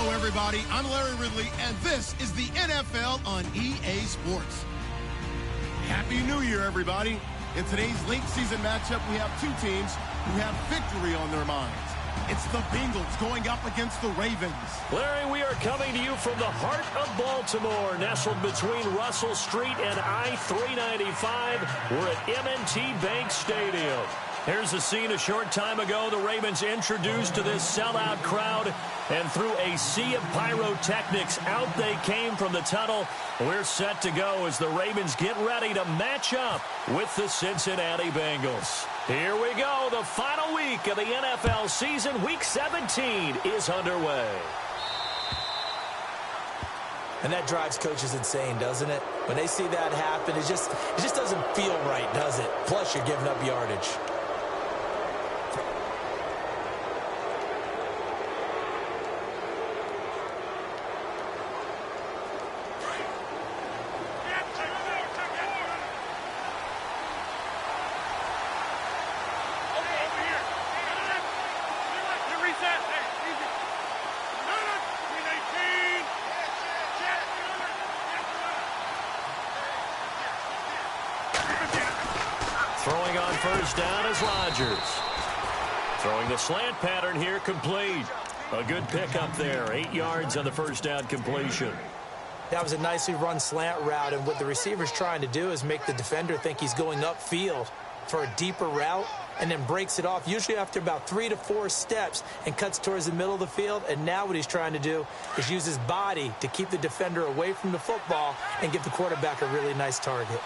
Hello, everybody. I'm Larry Ridley, and this is the NFL on EA Sports. Happy New Year, everybody. In today's late season matchup, we have two teams who have victory on their minds. It's the Bengals going up against the Ravens. Larry, we are coming to you from the heart of Baltimore, nestled between Russell Street and I-395. We're at M&T Bank Stadium. Here's the scene a short time ago. The Ravens introduced to this sellout crowd, and through a sea of pyrotechnics, out they came from the tunnel. We're set to go as the Ravens get ready to match up with the Cincinnati Bengals. Here we go. The final week of the NFL season, Week 17, is underway. And that drives coaches insane, doesn't it? When they see that happen, it just doesn't feel right, does it? Plus, you're giving up yardage. Throwing on first down is Rodgers. Throwing the slant pattern here, complete. A good pickup there. 8 yards on the first down completion. That was a nicely run slant route, and what the receiver's trying to do is make the defender think he's going upfield for a deeper route, and then breaks it off, usually after about 3 to 4 steps, and cuts towards the middle of the field. And now what he's trying to do is use his body to keep the defender away from the football and give the quarterback a really nice target.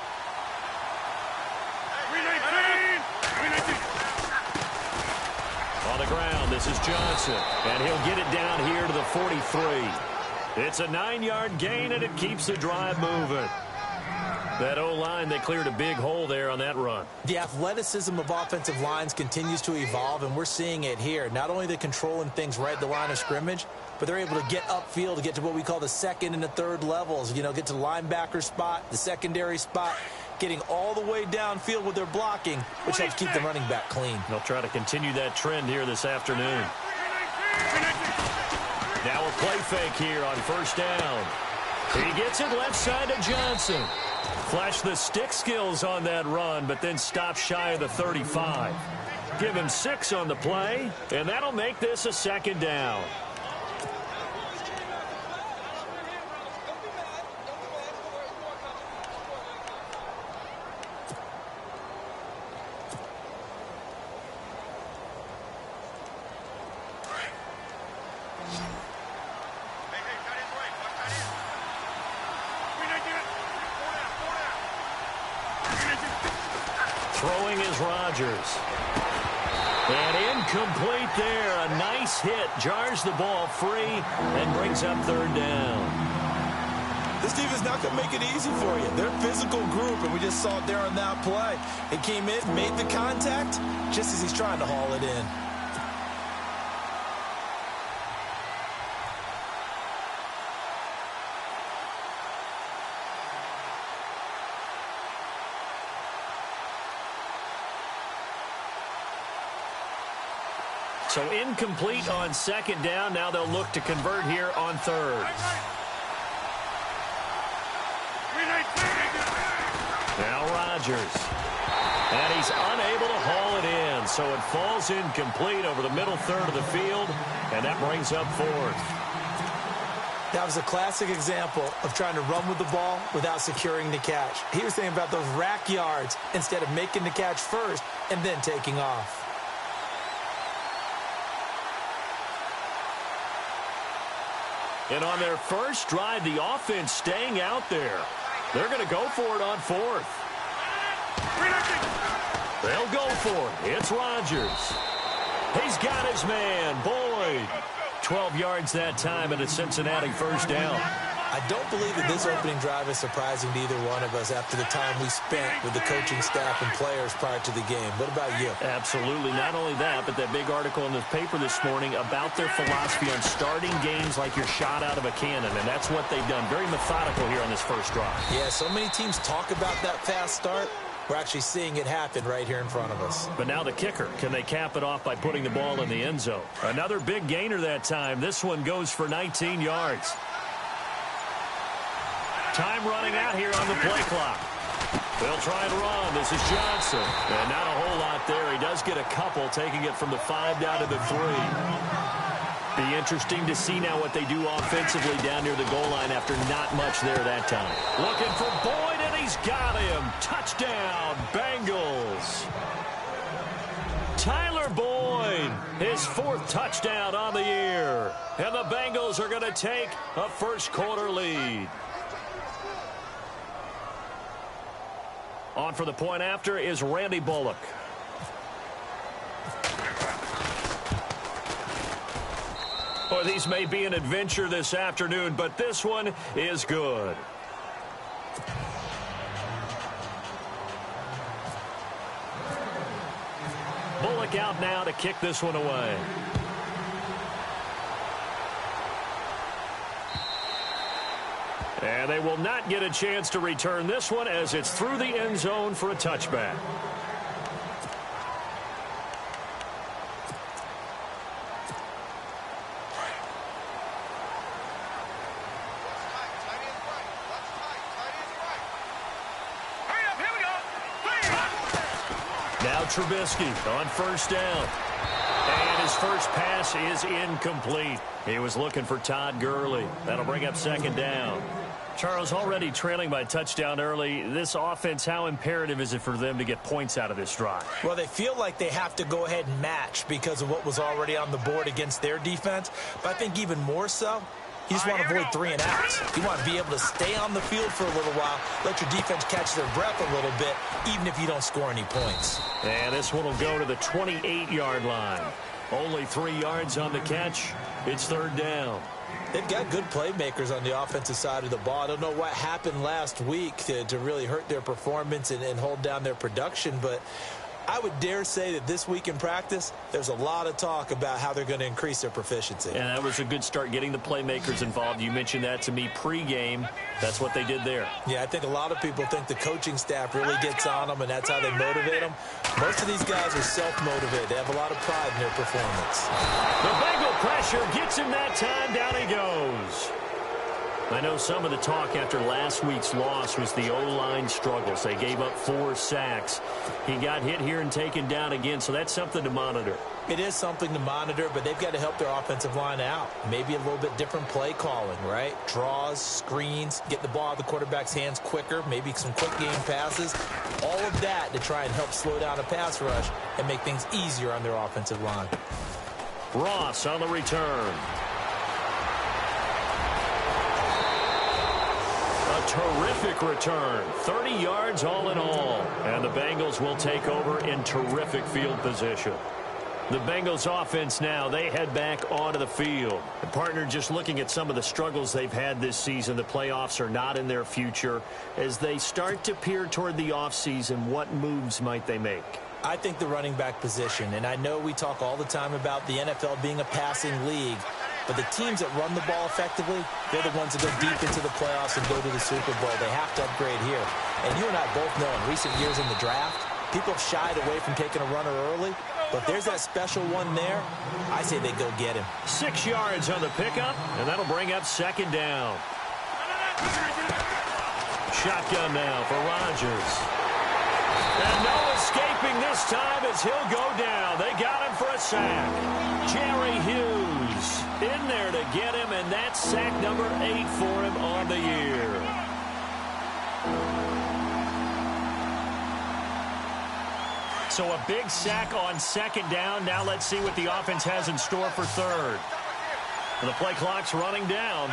On the ground, this is Johnson, and he'll get it down here to the 43. It's a 9-yard gain, and it keeps the drive moving. That O-line, they cleared a big hole there on that run. The athleticism of offensive lines continues to evolve, and we're seeing it here. Not only are they controlling things right at the line of scrimmage, but they're able to get upfield to get to what we call the second and the third levels. You know, get to the linebacker spot, the secondary spot, getting all the way downfield with their blocking, which helps keep the running back clean. They'll try to continue that trend here this afternoon. Now a play fake here on first down. He gets it left side to Johnson. Flash the stick skills on that run, but then stop shy of the 35. Give him 6 on the play, and that'll make this a second down. Throwing is Rodgers. And incomplete there. A nice hit. Jars the ball free and brings up third down. This defense is not going to make it easy for you. They're a physical group, and we just saw it there on that play. It came in, made the contact, just as he's trying to haul it in. So incomplete on second down. Now they'll look to convert here on third. Now Rodgers. And he's unable to haul it in. So it falls incomplete over the middle third of the field. And that brings up fourth. That was a classic example of trying to run with the ball without securing the catch. He was thinking about those rack yards instead of making the catch first and then taking off. And on their first drive, the offense staying out there. They're going to go for it on fourth. They'll go for it. It's Rodgers. He's got his man, Boyd. 12 yards that time, and a Cincinnati first down. I don't believe that this opening drive is surprising to either one of us after the time we spent with the coaching staff and players prior to the game. What about you? Absolutely. Not only that, but that big article in the paper this morning about their philosophy on starting games like you're shot out of a cannon, and that's what they've done. Very methodical here on this first drive. Yeah, so many teams talk about that fast start, We're actually seeing it happen right here in front of us. But now the kicker. Can they cap it off by putting the ball in the end zone? Another big gainer that time. This one goes for 19 yards. Time running out here on the play clock. They'll try and run. This is Johnson. And not a whole lot there. He does get a couple, taking it from the 5 down to the 3. Be interesting to see now what they do offensively down near the goal line after not much there that time. Looking for Boyd, and he's got him. Touchdown, Bengals. Tyler Boyd, his 4th touchdown on the year. And the Bengals are going to take a first-quarter lead. On for the point after is Randy Bullock. Boy, these may be an adventure this afternoon, but this one is good. Bullock out now to kick this one away. And they will not get a chance to return this one as it's through the end zone for a touchback. Now Trubisky on first down. And his first pass is incomplete. He was looking for Todd Gurley. That'll bring up second down. Charles, already trailing by a touchdown early. This offense, how imperative is it for them to get points out of this drive? Well, they feel like they have to go ahead and match because of what was already on the board against their defense. But I think even more so, you just want to avoid 3 and outs. You want to be able to stay on the field for a little while, let your defense catch their breath a little bit, even if you don't score any points. And this one will go to the 28-yard line. Only 3 yards on the catch. It's third down. They've got good playmakers on the offensive side of the ball. I don't know what happened last week to really hurt their performance and hold down their production, but I would dare say that this week in practice, there's a lot of talk about how they're going to increase their proficiency. And that was a good start, getting the playmakers involved. You mentioned that to me pregame. That's what they did there. Yeah, I think a lot of people think the coaching staff really gets on them, and that's how they motivate them. Most of these guys are self-motivated. They have a lot of pride in their performance. The Bengal pressure gets him that time. Down he goes. I know some of the talk after last week's loss was the O-line struggles. They gave up 4 sacks. He got hit here and taken down again, so that's something to monitor. It is something to monitor, but they've got to help their offensive line out. Maybe a little bit different play calling, right? Draws, screens, get the ball out of the quarterback's hands quicker, maybe some quick game passes. All of that to try and help slow down a pass rush and make things easier on their offensive line. Ross on the return. Terrific return. 30 yards all in all. And the Bengals will take over in terrific field position. The Bengals offense now, they head back onto the field. The partner, just looking at some of the struggles they've had this season, the playoffs are not in their future. As they start to peer toward the offseason, what moves might they make? I think the running back position, and I know we talk all the time about the NFL being a passing league, but the teams that run the ball effectively, they're the ones that go deep into the playoffs and go to the Super Bowl. They have to upgrade here. And you and I both know in recent years in the draft, people have shied away from taking a runner early, but there's that special one there. I say they go get him. 6 yards on the pickup, and that'll bring up second down. Shotgun now for Rodgers. And no escaping this time as he'll go down. They got him for a sack. Jerry Hughes in there to get him, and that's sack number 8 for him on the year. So a big sack on second down. Now let's see what the offense has in store for third. The play clock's running down.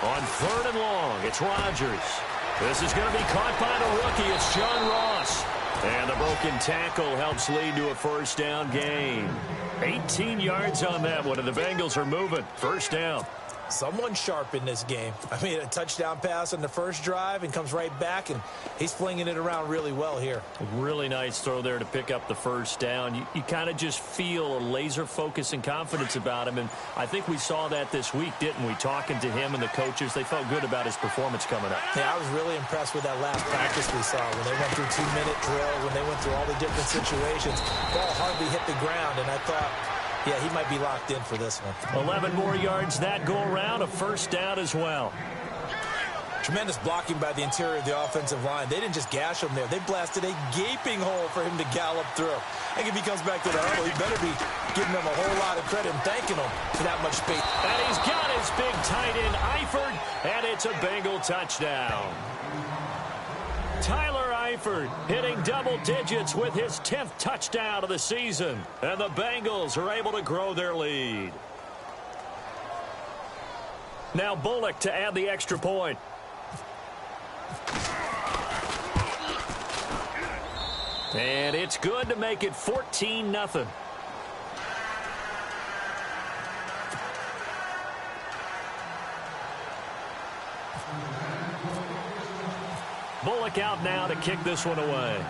On third and long, it's Rodgers. This is going to be caught by the rookie. It's John Ross. And the broken tackle helps lead to a first down gain. 18 yards on that one, and the Bengals are moving. First down. Someone sharp in this game. I mean, a touchdown pass on the first drive and comes right back, and he's flinging it around really well here. Really nice throw there to pick up the first down. You kind of just feel a laser focus and confidence about him, and I think we saw that this week, didn't we? Talking to him and the coaches, they felt good about his performance coming up. Yeah, I was really impressed with that last practice we saw when they went through 2-minute drills, when they went through all the different situations. Ball hardly hit the ground, and I thought, yeah, he might be locked in for this one. 11 more yards that go around, a first down as well. Tremendous blocking by the interior of the offensive line. They didn't just gash him there. They blasted a gaping hole for him to gallop through. I think if he comes back to the huddle, he better be giving them a whole lot of credit and thanking them for that much space. And he's got his big tight end, Eifert, and it's a Bengal touchdown. Tyler Eifert hitting double digits with his 10th touchdown of the season. And the Bengals are able to grow their lead. Now Bullock to add the extra point. And it's good to make it 14-0. Bullock out now to kick this one away.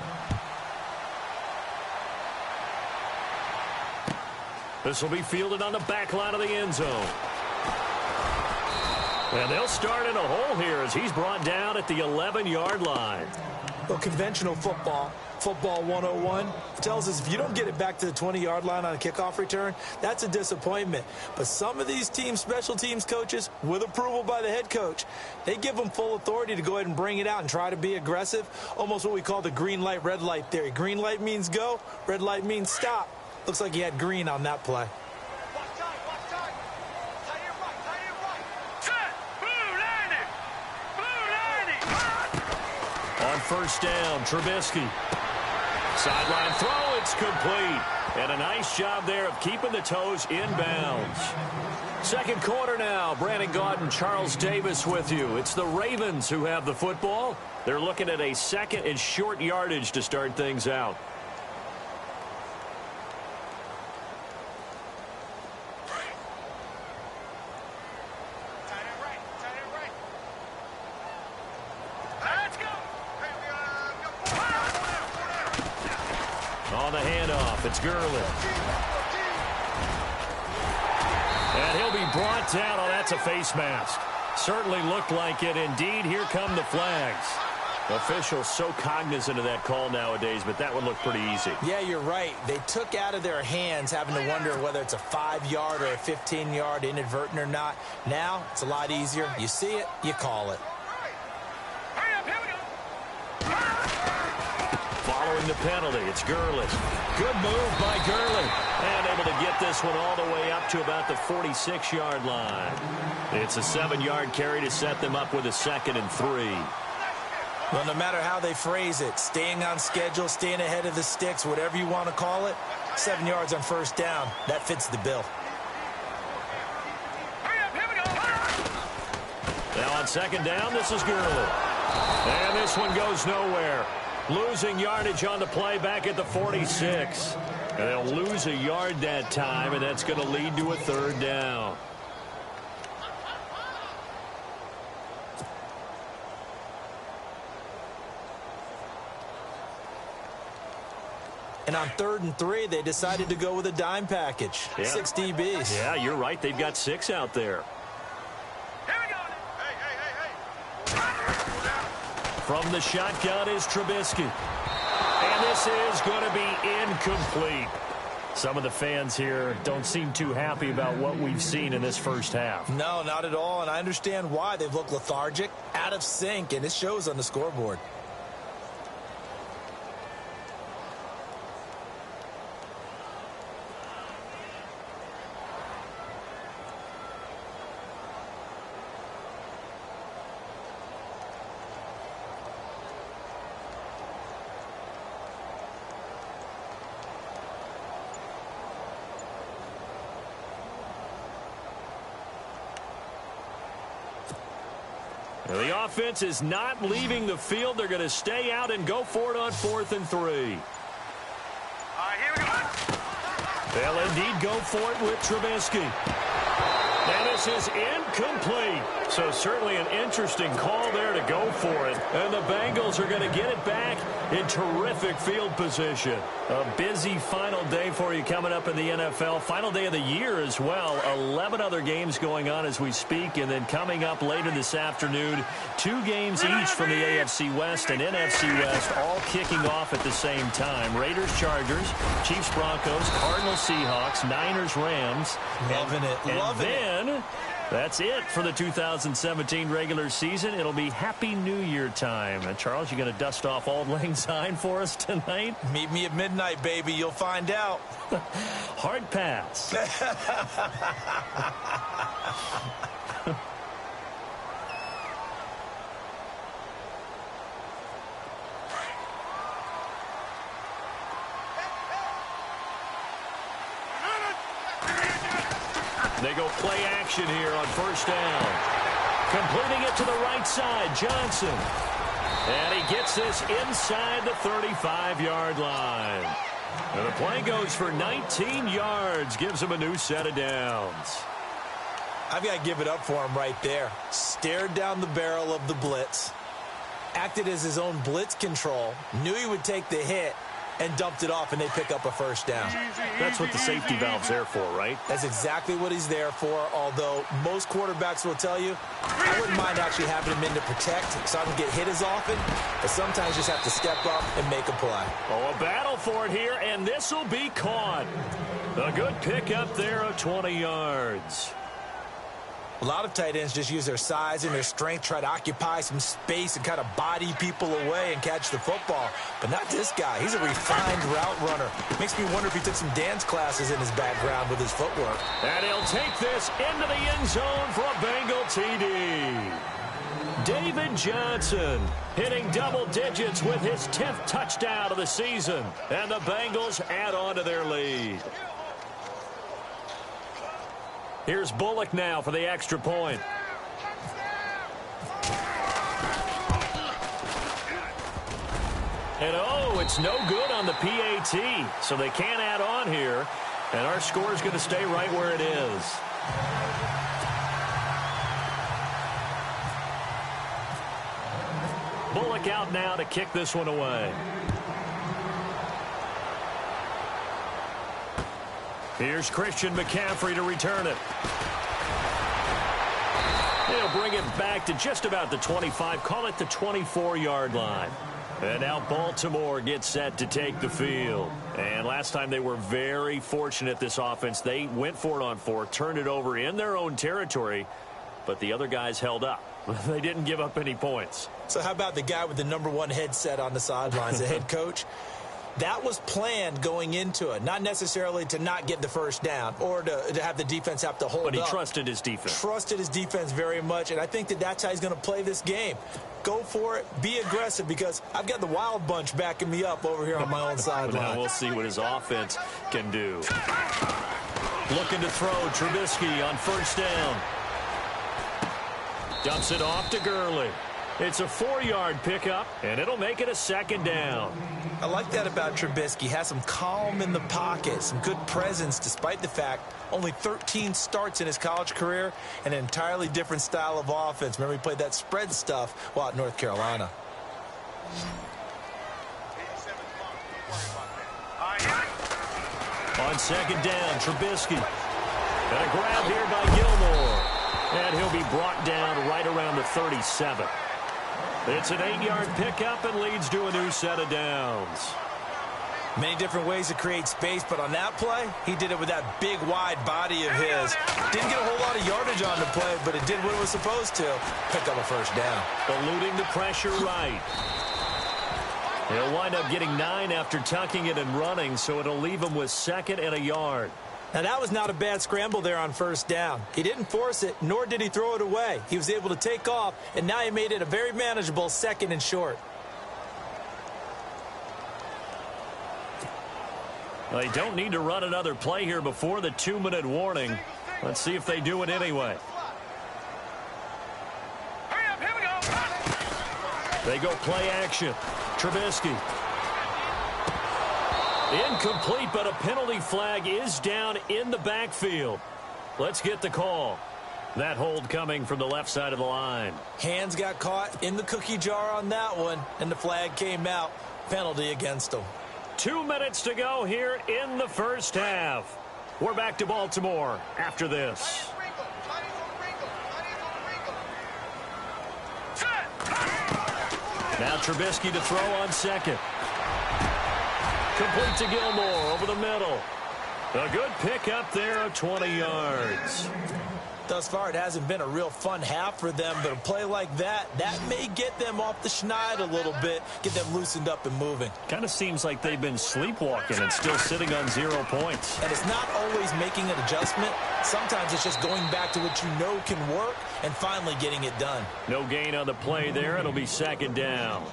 This will be fielded on the back line of the end zone. And they'll start in a hole here as he's brought down at the 11-yard line. Well, conventional football 101, tells us if you don't get it back to the 20-yard line on a kickoff return, that's a disappointment. But some of these teams, special teams coaches, with approval by the head coach, they give them full authority to go ahead and bring it out and try to be aggressive, almost what we call the green light, red light theory. Green light means go, red light means stop. Looks like he had green on that play. On first down, Trubisky. Sideline throw, it's complete. And a nice job there of keeping the toes in bounds. Second quarter now. Brandon Gaudin, Charles Davis with you. It's the Ravens who have the football. They're looking at a second and short yardage to start things out. On the handoff, it's Gurley. And he'll be brought down. Oh, that's a face mask. Certainly looked like it. Indeed, here come the flags. Officials so cognizant of that call nowadays, but that would look pretty easy. Yeah, you're right. They took out of their hands having to wonder whether it's a 5-yard or a 15-yard inadvertent or not. Now, it's a lot easier. You see it, you call it. Following the penalty, it's Gurley. Good move by Gurley. And able to get this one all the way up to about the 46-yard line. It's a 7-yard carry to set them up with a 2nd and 3. Well, no matter how they phrase it, staying on schedule, staying ahead of the sticks, whatever you want to call it, 7 yards on first down, that fits the bill. Now on second down, this is Gurley. And this one goes nowhere. Losing yardage on the play back at the 46. And they'll lose a yard that time, and that's going to lead to a 3rd down. And on 3rd and 3, they decided to go with a dime package. Yeah. 6 DBs. Yeah, you're right. They've got 6 out there. From the shotgun is Trubisky. And this is going to be incomplete. Some of the fans here don't seem too happy about what we've seen in this first half. No, not at all. And I understand why. They've looked lethargic, out of sync, and it shows on the scoreboard. The offense is not leaving the field. They're going to stay out and go for it on 4th and 3. Here we go. They'll indeed go for it with Trubisky. And this is incomplete. So certainly an interesting call there to go for it. And the Bengals are going to get it back in terrific field position. A busy final day for you coming up in the NFL. Final day of the year as well. 11 other games going on as we speak. And then coming up later this afternoon, 2 games each from the AFC West and NFC West, all kicking off at the same time. Raiders, Chargers, Chiefs, Broncos, Cardinals, Seahawks, Niners, Rams. Loving it. Loving it. That's it for the 2017 regular season. It'll be Happy New Year time. And Charles, you going to dust off Auld Lang Syne for us tonight? Meet me at midnight, baby. You'll find out. Hard pass. They go play action here on first down. Completing it to the right side, Johnson. And he gets this inside the 35-yard line. And the play goes for 19 yards. Gives him a new set of downs. I've got to give it up for him right there. Stared down the barrel of the blitz. Acted as his own blitz control. Knew he would take the hit. And dumped it off, and they pick up a first down. That's what the safety valve's there for, right? That's exactly what he's there for, although most quarterbacks will tell you, I wouldn't mind actually having him in to protect so I don't get hit as often, but sometimes you just have to step up and make a play. Oh, a battle for it here, and this will be caught. A good pickup there of 20 yards. A lot of tight ends just use their size and their strength, try to occupy some space and kind of body people away and catch the football. But not this guy. He's a refined route runner. Makes me wonder if he took some dance classes in his background with his footwork. And he'll take this into the end zone for a Bengal TD. David Johnson hitting double digits with his 10th touchdown of the season. And the Bengals add on to their lead. Here's Bullock now for the extra point. And oh, it's no good on the PAT. So they can't add on here. And our score is going to stay right where it is. Bullock out now to kick this one away. Here's Christian McCaffrey to return it. He'll bring it back to just about the 25, call it the 24-yard line. And now Baltimore gets set to take the field. And last time they were very fortunate, this offense. They went for it on 4, turned it over in their own territory, but the other guys held up. They didn't give up any points. So how about the guy with the #1 headset on the sidelines, the head coach? That was planned going into it, not necessarily to not get the first down or to have the defense have to hold up. But he trusted his defense. Trusted his defense very much, and I think that's how he's going to play this game. Go for it, be aggressive, because I've got the wild bunch backing me up over here on my own sideline. Now we'll see what his offense can do. Looking to throw, Trubisky on first down. Dumps it off to Gurley. It's a 4-yard pickup, and it'll make it a second down. I like that about Trubisky. Has some calm in the pocket, some good presence, despite the fact only 13 starts in his college career, and an entirely different style of offense. Remember, he played that spread stuff while at North Carolina. On second down, Trubisky. And a grab here by Gilmore. And he'll be brought down right around the 37. It's an 8-yard pickup and leads to a new set of downs. Many different ways to create space, but on that play, he did it with that big, wide body of his. Didn't get a whole lot of yardage on the play, but it did what it was supposed to. Pick up a first down. Eluding the pressure right. He'll wind up getting 9 after tucking it and running, so it'll leave him with 2nd and a yard. Now, that was not a bad scramble there on first down. He didn't force it, nor did he throw it away. He was able to take off, and now he made it a very manageable 2nd and short. Well, they don't need to run another play here before the 2-minute warning. Let's see if they do it anyway. Hurry up, here we go. They go play action. Trubisky. Incomplete, but a penalty flag is down in the backfield. Let's get the call. That hold coming from the left side of the line. Hands got caught in the cookie jar on that one, and the flag came out. Penalty against them. 2 minutes to go here in the first half. We're back to Baltimore after this. Now Trubisky to throw on second. Complete to Gilmore over the middle. A good pickup there of 20 yards. Thus far, it hasn't been a real fun half for them, but a play like that may get them off the schneid a little bit, get them loosened up and moving. Kind of seems like they've been sleepwalking and still sitting on 0 points. And it's not always making an adjustment. Sometimes it's just going back to what you know can work and finally getting it done. No gain on the play there. It'll be second down.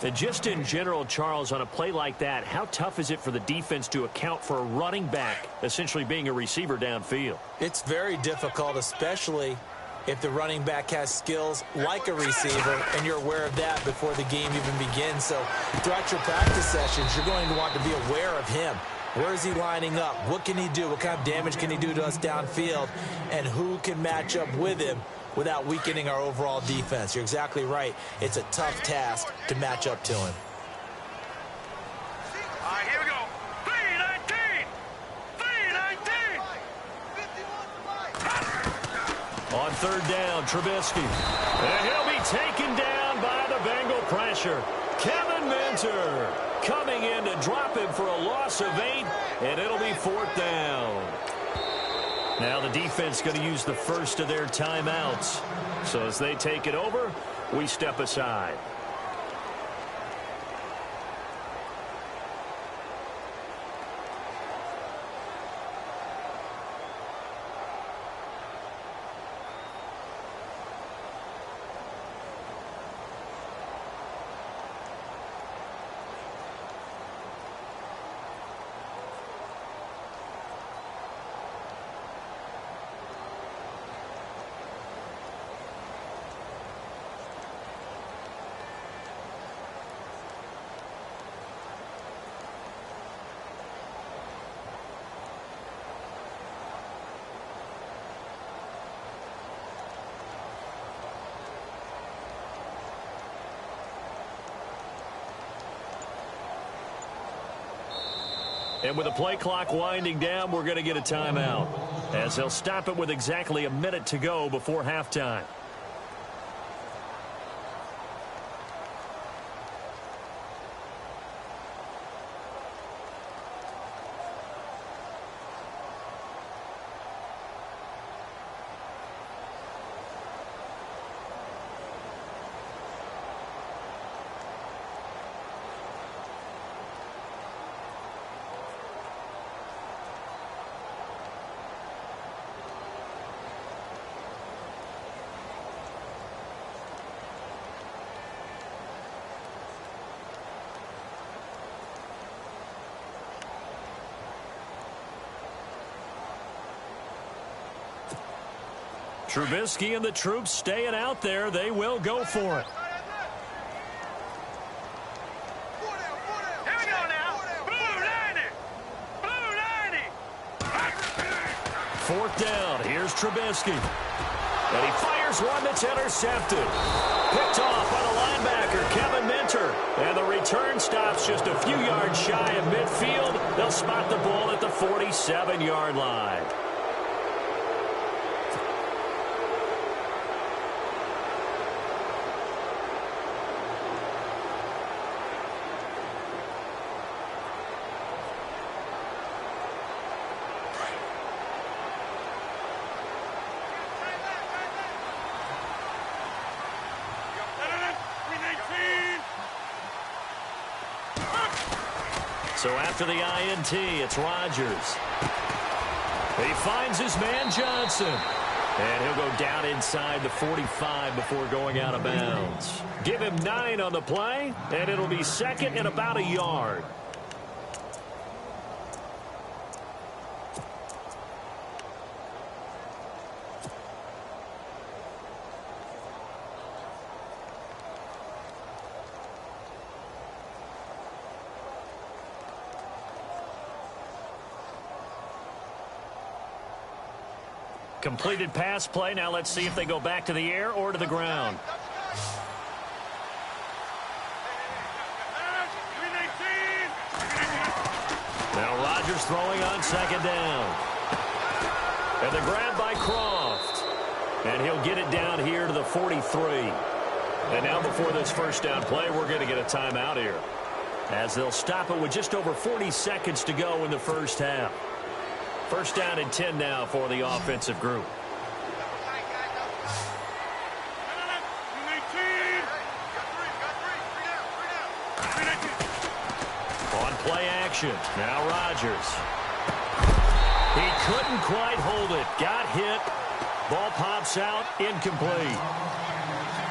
And just in general, Charles, on a play like that, how tough is it for the defense to account for a running back essentially being a receiver downfield? It's very difficult, especially if the running back has skills like a receiver, and you're aware of that before the game even begins. So throughout your practice sessions, you're going to want to be aware of him. Where is he lining up? What can he do? What kind of damage can he do to us downfield? And who can match up with him without weakening our overall defense? You're exactly right. It's a tough task to match up to him. All right, here we go. 3-19. 3-19. On third down, Trubisky. And he'll be taken down by the Bengal pressure. Kevin Minter coming in to drop him for a loss of 8, and it'll be fourth down. Now the defense going to use the first of their timeouts. So as they take it over, we step aside. And with the play clock winding down, we're going to get a timeout, as they'll stop it with exactly a minute to go before halftime. Trubisky and the troops staying out there. They will go for it. Here we go now. Blue 90. Blue 90. Fourth down. Here's Trubisky. And he fires one that's intercepted. Picked off by the linebacker, Kevin Minter. And the return stops just a few yards shy of midfield. They'll spot the ball at the 47-yard line. So after the INT, it's Rodgers. He finds his man Johnson. And he'll go down inside the 45 before going out of bounds. Give him 9 on the play, and it'll be second and about a yard. completed pass play. Now let's see if they go back to the air or to the ground. Now Rodgers throwing on second down. And the grab by Croft. And he'll get it down here to the 43. And now before this first down play, we're going to get a timeout here, as they'll stop it with just over 40 seconds to go in the first half. First down and 10 now for the offensive group. On play action, now Rodgers. He couldn't quite hold it. Got hit. Ball pops out, incomplete.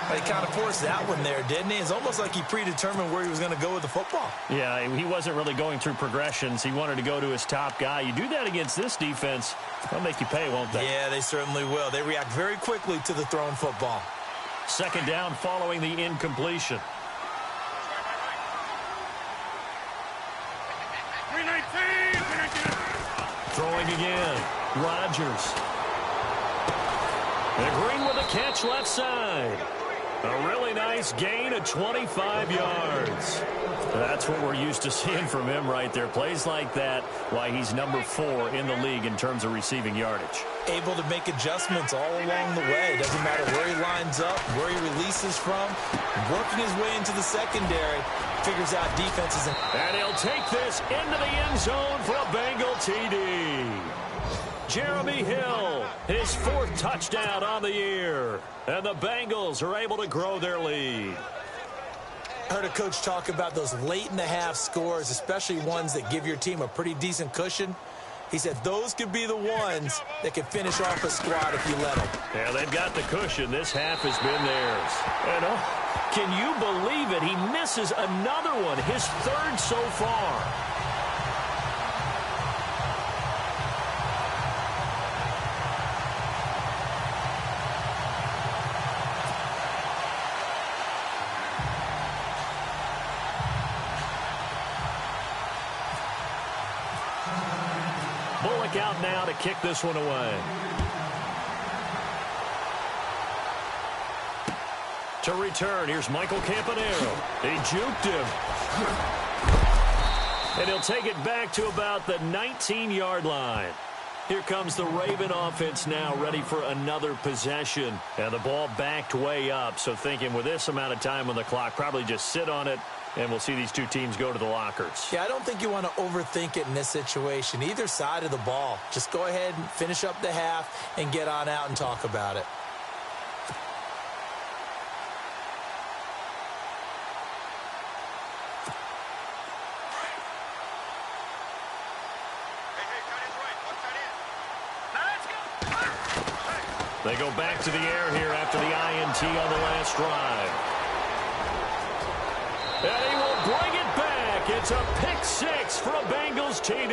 He kind of forced that one there, didn't he? It's almost like he predetermined where he was going to go with the football. Yeah, he wasn't really going through progressions. He wanted to go to his top guy. You do that against this defense, they'll make you pay, won't they? Yeah, they certainly will. They react very quickly to the thrown football. Second down following the incompletion. Throwing again. Rodgers. And Green with a catch left side. A really nice gain of 25 yards. That's what we're used to seeing from him right there. Plays like that, why he's number 4 in the league in terms of receiving yardage. Able to make adjustments all along the way. Doesn't matter where he lines up, where he releases from. Working his way into the secondary. Figures out defenses. And he'll take this into the end zone for a Bengal TD. Jeremy Hill, his 4th touchdown on the year. And the Bengals are able to grow their lead. I heard a coach talk about those late-in-the-half scores, especially ones that give your team a pretty decent cushion. He said those could be the ones that could finish off a squad if you let them. Yeah, they've got the cushion. This half has been theirs. And can you believe it? He misses another one, his 3rd so far. Bullock out now to kick this one away. To return, here's Michael Campanaro. He juked him. And he'll take it back to about the 19-yard line. Here comes the Raven offense now, ready for another possession. And the ball backed way up, so thinking with this amount of time on the clock, probably just sit on it, and we'll see these two teams go to the lockers. Yeah, I don't think you want to overthink it in this situation. Either side of the ball. Just go ahead and finish up the half and get on out and talk about it. They go back to the air here after the INT on the last drive. And he will bring it back. It's a pick 6 for a Bengals TD.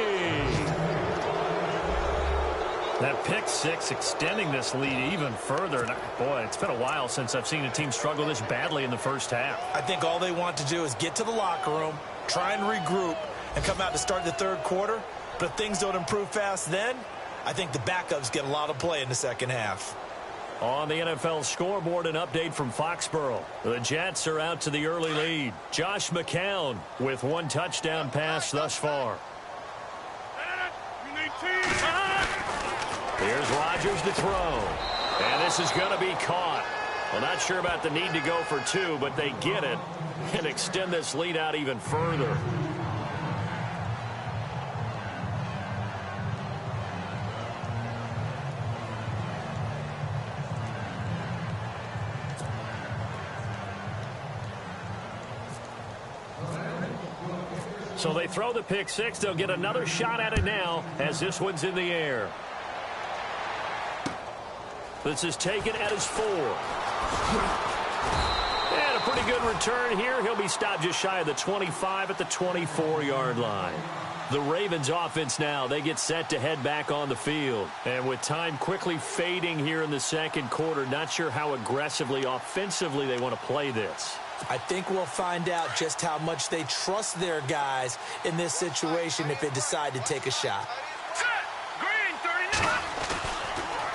That pick 6 extending this lead even further. And boy, it's been a while since I've seen a team struggle this badly in the first half. I think all they want to do is get to the locker room, try and regroup, and come out to start the 3rd quarter. But if things don't improve fast then, I think the backups get a lot of play in the second half. On the NFL scoreboard, an update from Foxborough. The Jets are out to the early lead. Josh McCown with 1 touchdown pass thus far. Here's Rodgers to throw. And this is going to be caught. Well, not sure about the need to go for 2, but they get it and extend this lead out even further. So they throw the pick 6. They'll get another shot at it now as this one's in the air. This is taken at his 4. And a pretty good return here. He'll be stopped just shy of the 25 at the 24-yard line. The Ravens offense now, they get set to head back on the field. And with time quickly fading here in the second quarter, not sure how aggressively, offensively they want to play this. I think we'll find out just how much they trust their guys in this situation if they decide to take a shot. Green, 39.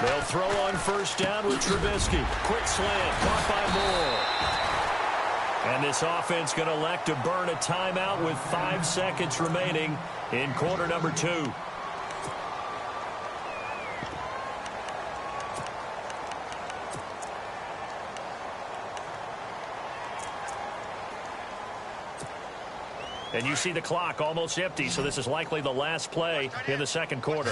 They'll throw on first down with Trubisky. Quick slant, caught by Moore. And this offense going to elect to burn a timeout with 5 seconds remaining in quarter number 2. And you see the clock almost empty, so this is likely the last play in the second quarter.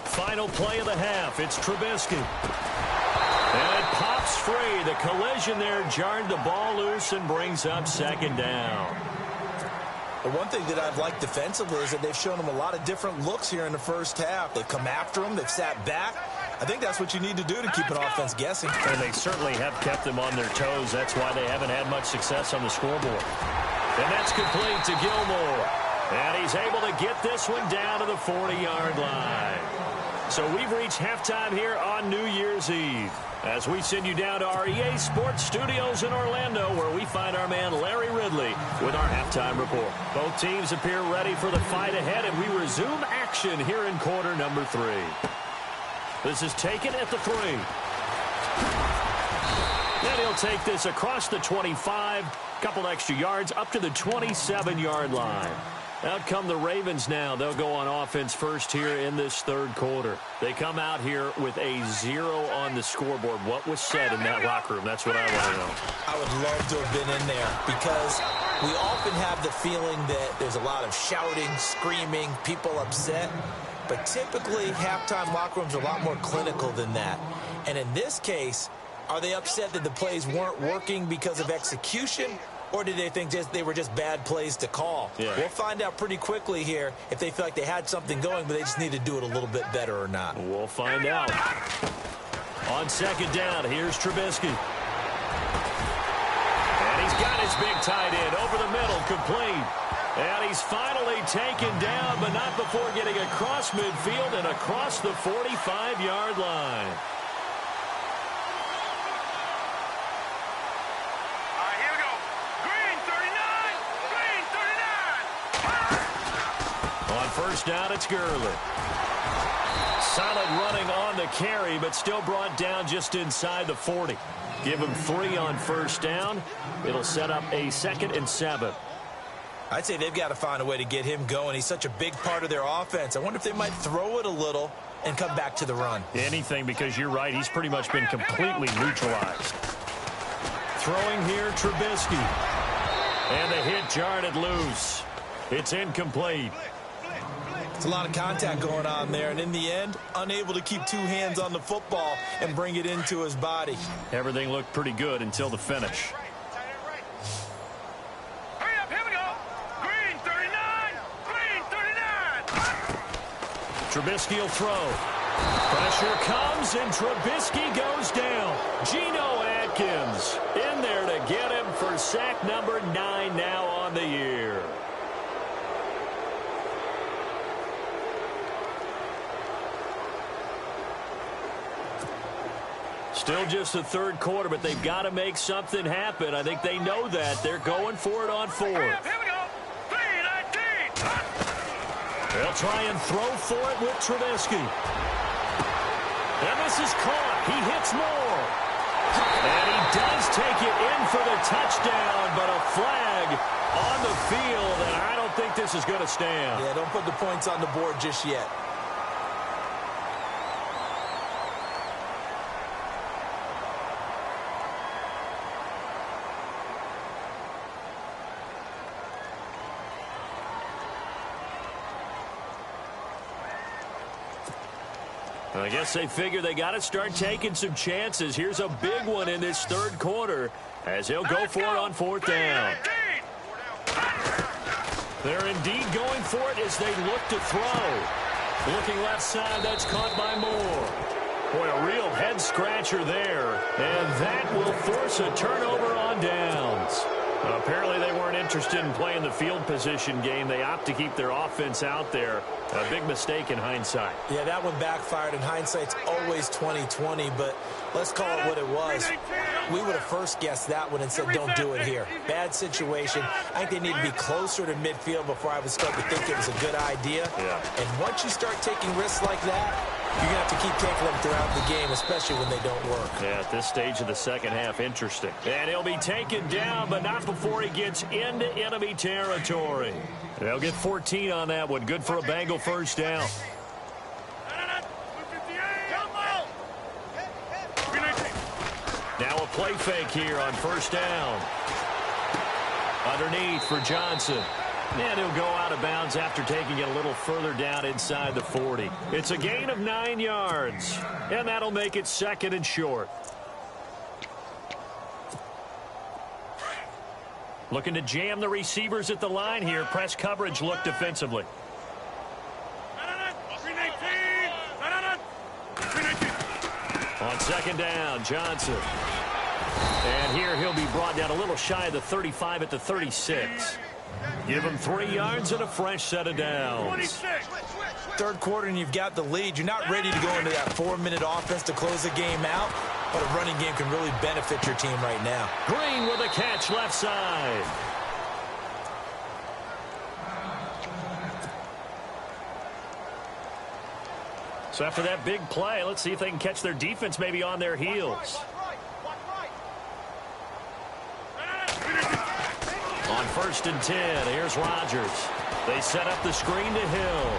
Final play of the half. It's Trubisky. And it pops free. The collision there jarred the ball loose and brings up second down. The one thing that I've liked defensively is that they've shown him a lot of different looks here in the first half. They've come after him. They've sat back. I think that's what you need to do to keep an offense guessing. And they certainly have kept them on their toes. That's why they haven't had much success on the scoreboard. And that's complete to Gilmore. And he's able to get this one down to the 40-yard line. So we've reached halftime here on New Year's Eve as we send you down to our EA Sports Studios in Orlando, where we find our man Larry Ridley with our halftime report. Both teams appear ready for the fight ahead, and we resume action here in quarter number 3. This is taken at the 3. And he'll take this across the 25, couple extra yards up to the 27-yard line. Out come the Ravens now. They'll go on offense first here in this third quarter. They come out here with a 0 on the scoreboard. What was said in that locker room? That's what I want to know. I would love to have been in there because we often have the feeling that there's a lot of shouting, screaming, people upset. But typically, halftime locker rooms are a lot more clinical than that. And in this case, are they upset that the plays weren't working because of execution? Or did they think they were just bad plays to call? Yeah. We'll find out pretty quickly here if they feel like they had something going, but they just need to do it a little bit better or not. We'll find out. On second down, here's Trubisky. And he's got his big tight end over the middle, complete. And he's finally taken down, but not before getting across midfield and across the 45-yard line. First down, it's Gurley. Solid running on the carry, but still brought down just inside the 40. Give him 3 on first down. It'll set up a 2nd and 7. I'd say they've got to find a way to get him going. He's such a big part of their offense. I wonder if they might throw it a little and come back to the run. Anything, because you're right. He's pretty much been completely neutralized. Throwing here, Trubisky. And the hit jarred it loose. It's incomplete. It's a lot of contact going on there, and in the end, unable to keep 2 hands on the football and bring it into his body. Everything looked pretty good until the finish. Hurry up, here we go. Green 39, green 39. Trubisky will throw. Pressure comes, and Trubisky goes down. Geno Atkins in there to get him for sack number 9 now on the year. Still just the third quarter, but they've got to make something happen. I think they know that. They're going for it on 4th. Here we go. 3-19. They'll try and throw for it with Trubisky. And this is caught. He hits Moore. And he does take it in for the touchdown, but a flag on the field, and I don't think this is going to stand. Yeah, don't put the points on the board just yet. I guess they figure they got to start taking some chances. Here's a big one in this third quarter as he'll go for it on 4th down. They're indeed going for it as they look to throw. Looking left side, that's caught by Moore. Boy, a real head scratcher there. And that will force a turnover on downs. Apparently they weren't interested in playing the field position game. They opt to keep their offense out there. A big mistake in hindsight. Yeah, that one backfired. In hindsight's always 20/20, but let's call it what it was. We would have first guessed that one and said, don't do it here. Bad situation. I think they need to be closer to midfield before I would start to think it was a good idea. Yeah. And once you start taking risks like that, you're going to have to keep taking them throughout the game, especially when they don't work. Yeah, at this stage of the second half, interesting. And he'll be taken down, but not before he gets into enemy territory. They'll get 14 on that one. Good for a Bengal first down. Now a play fake here on first down. Underneath for Johnson. And he'll go out of bounds after taking it a little further down inside the 40. It's a gain of 9 yards. And that'll make it second and short. Looking to jam the receivers at the line here. Press coverage look defensively. On second down, Johnson. And here he'll be brought down a little shy of the 35 at the 36. Give him 3 yards and a fresh set of downs. Third quarter and you've got the lead. You're not ready to go into that 4-minute offense to close the game out, but a running game can really benefit your team right now. Green with a catch left side. So after that big play, let's see if they can catch their defense maybe on their heels. On first and 10, here's Rodgers. They set up the screen to Hill.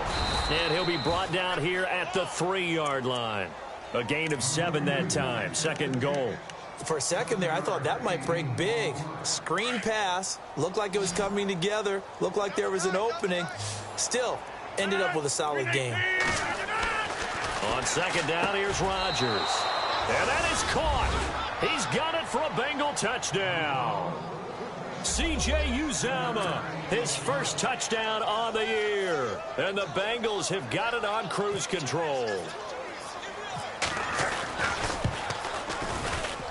And he'll be brought down here at the 3-yard line. A gain of 7 that time. Second and goal. For a second there, I thought that might break big. Screen pass. Looked like it was coming together. Looked like there was an opening. Still, ended up with a solid game. On second down, here's Rodgers. And that is caught. He's got it for a Bengal touchdown. C.J. Uzomah, his first touchdown on the year. And the Bengals have got it on cruise control.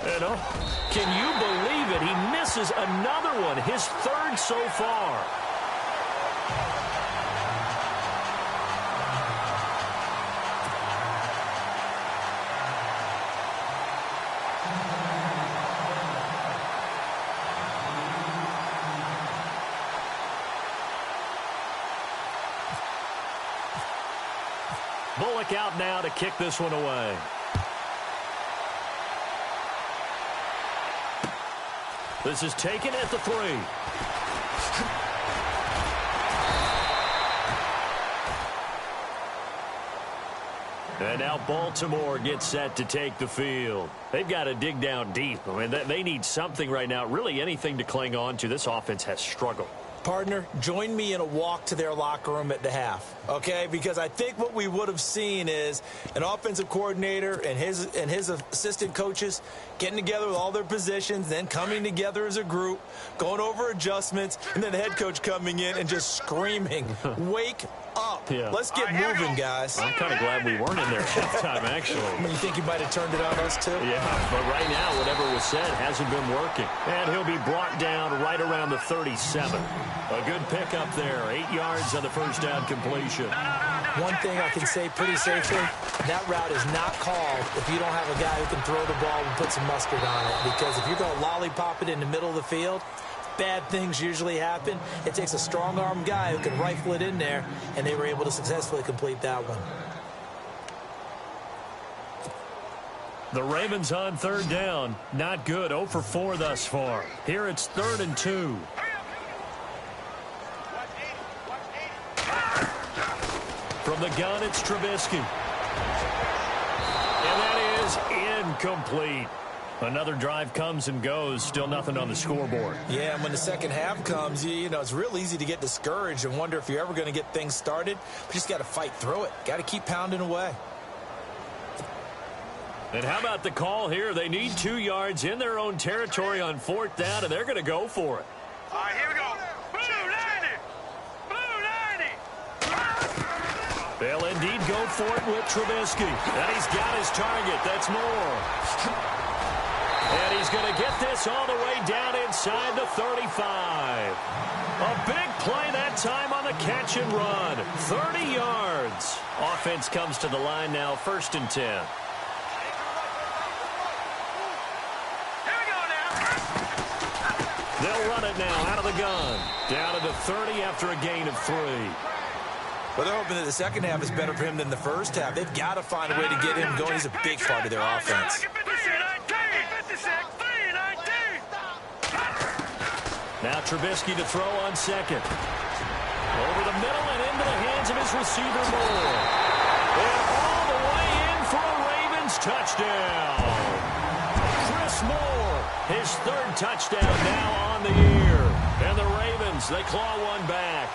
And can you believe it? He misses another one, his third so far. Bullock out now to kick this one away. This is taken at the 3. And now Baltimore gets set to take the field. They've got to dig down deep. I mean, they need something right now, really anything to cling on to. This offense has struggled. Partner, join me in a walk to their locker room at the half, okay? Because I think what we would have seen is an offensive coordinator and his assistant coaches getting together with all their positions, then coming together as a group, going over adjustments, and then the head coach coming in and just screaming, wake up. Yeah. Let's get moving, guys. I'm kind of glad we weren't in there at halftime, actually. I mean, you think you might have turned it on us, too? Yeah, but right now, whatever was said hasn't been working. And he'll be brought down right around the 37. A good pickup there. 8 yards on the first down completion. One thing I can say pretty safely, that route is not called if you don't have a guy who can throw the ball and put some mustard on it. Because if you're going to lollipop it in the middle of the field, bad things usually happen. It takes a strong-arm guy who can rifle it in there, and they were able to successfully complete that one. The Ravens on third down. Not good. 0 for 4 thus far. Here it's 3rd and 2. From the gun, it's Trubisky. And that is incomplete. Another drive comes and goes. Still nothing on the scoreboard. Yeah, and when the second half comes, you know, it's real easy to get discouraged and wonder if you're ever going to get things started. But you just got to fight through it. Got to keep pounding away. And how about the call here? They need 2 yards in their own territory on 4th down, and they're going to go for it. All right, here we go. Blue 90. They'll indeed go for it with Trubisky. And he's got his target. That's Moore. And he's going to get this all the way down inside the 35. A big play that time on the catch and run. 30 yards. Offense comes to the line now, 1st and 10. Here we go now. They'll run it now out of the gun. Down to the 30 after a gain of 3. Well, they're hoping that the second half is better for him than the first half. They've got to find a way to get him going. He's a big part of their offense. Now Trubisky to throw on second. Over the middle and into the hands of his receiver, Moore. And all the way in for a Ravens touchdown. Chris Moore, his 3rd touchdown now on the year. And the Ravens, they claw one back.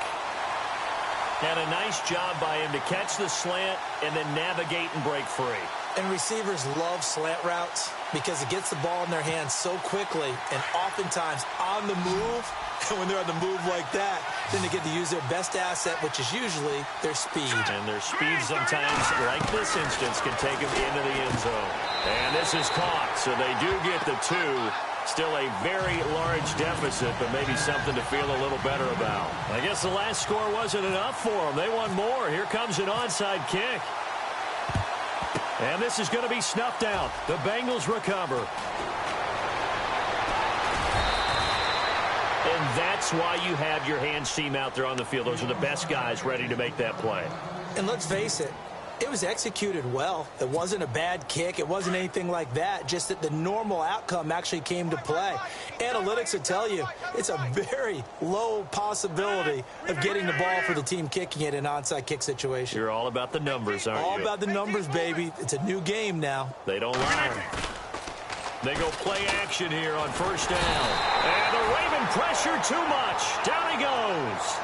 And a nice job by him to catch the slant and then navigate and break free. And receivers love slant routes because it gets the ball in their hands so quickly and oftentimes on the move. And when they're on the move like that, then they get to use their best asset, which is usually their speed. And their speed sometimes, like this instance, can take them into the end zone. And this is caught, so they do get the 2. Still a very large deficit, but maybe something to feel a little better about. I guess the last score wasn't enough for them. They want more. Here comes an onside kick. And this is going to be snuffed out. The Bengals recover. And that's why you have your hands team out there on the field. Those are the best guys ready to make that play. And let's face it, it was executed well. It wasn't a bad kick. It wasn't anything like that. Just that the normal outcome actually came to play. Analytics will tell you it's a very low possibility of getting the ball for the team kicking it in an onside kick situation. You're all about the numbers, aren't you? All about the numbers, baby. It's a new game now. They don't lie. They go play action here on 1st down. And the Raven pressure too much. Down he goes.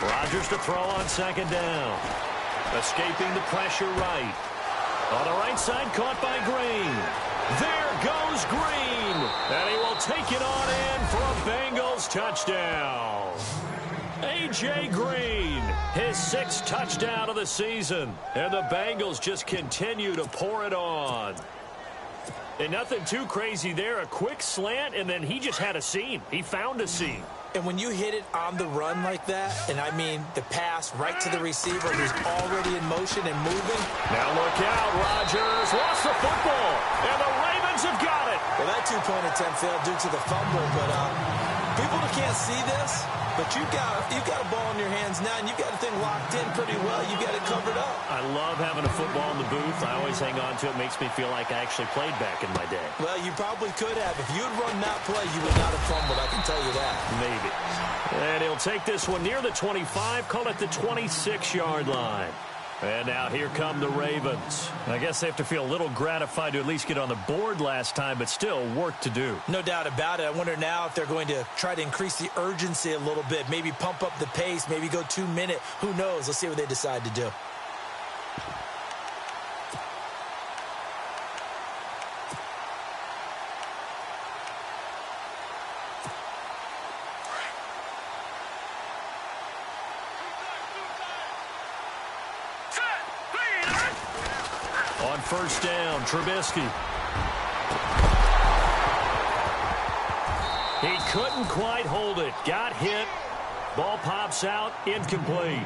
Rodgers to throw on 2nd down. Escaping the pressure right. On the right side, caught by Green. There goes Green. And he will take it on in for a Bengals touchdown. A.J. Green, his 6th touchdown of the season. And the Bengals just continue to pour it on. And nothing too crazy there. A quick slant, and then he just had a seam. He found a seam. And when you hit it on the run like that, and I mean the pass right to the receiver who's already in motion and moving. Now look out, Rodgers lost the football, and the Ravens have got it. Well, that 2-point attempt failed due to the fumble, but people can't see this, but you've got a ball in your hands now, and you've got the thing locked in pretty well. You've got it covered up. I love having a football in the booth. I always hang on to it. It makes me feel like I actually played back in my day. Well, you probably could have. If you had run that play, you would not have fumbled, I can tell you that. Maybe. And he'll take this one near the 25, call it the 26-yard line. And now here come the Ravens. I guess they have to feel a little gratified to at least get on the board last time, but still work to do. No doubt about it. I wonder now if they're going to try to increase the urgency a little bit, maybe pump up the pace, maybe go 2-minute. Who knows? Let's see what they decide to do. On 1st down, Trubisky. He couldn't quite hold it. Got hit. Ball pops out. Incomplete.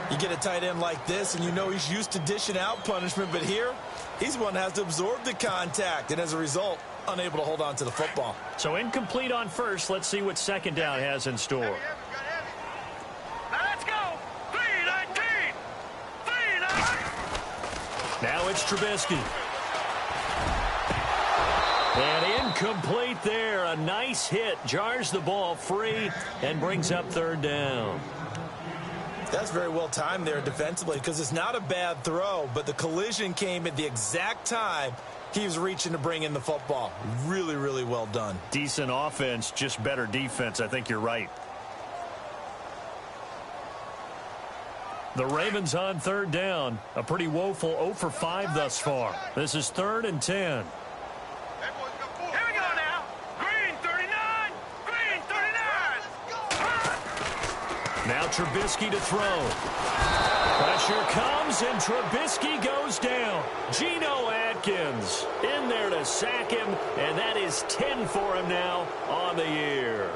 You get a tight end like this, and you know he's used to dishing out punishment, but here, he's the one that has to absorb the contact, and as a result, unable to hold on to the football. So incomplete on 1st. Let's see what 2nd down has in store. Now it's Trubisky. And incomplete there. A nice hit. Jars the ball free and brings up 3rd down. That's very well timed there defensively because it's not a bad throw, but the collision came at the exact time he was reaching to bring in the football. Really, really well done. Decent offense, just better defense. I think you're right. The Ravens on third down. A pretty woeful 0 for 5 thus far. This is 3rd and 10. Here we go now. Green 39. Green 39. Now Trubisky to throw. Pressure comes, and Trubisky goes down. Geno Atkins in there to sack him, and that is 10 for him now on the year.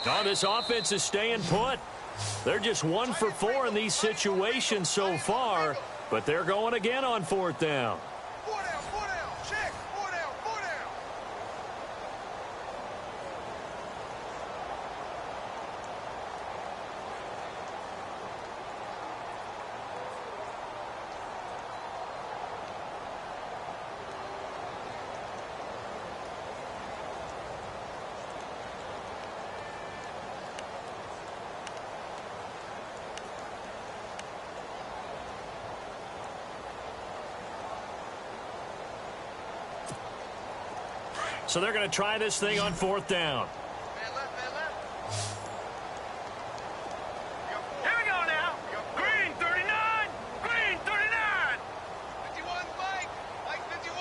Oh, this offense is staying put. They're just 1 for 4 in these situations so far, but they're going again on 4th down. 4 down, check, 4 down, 4 down. So they're going to try this thing on 4th down. Man left. Here we go now. Green 39. Green 39. 51, Mike. Mike 51.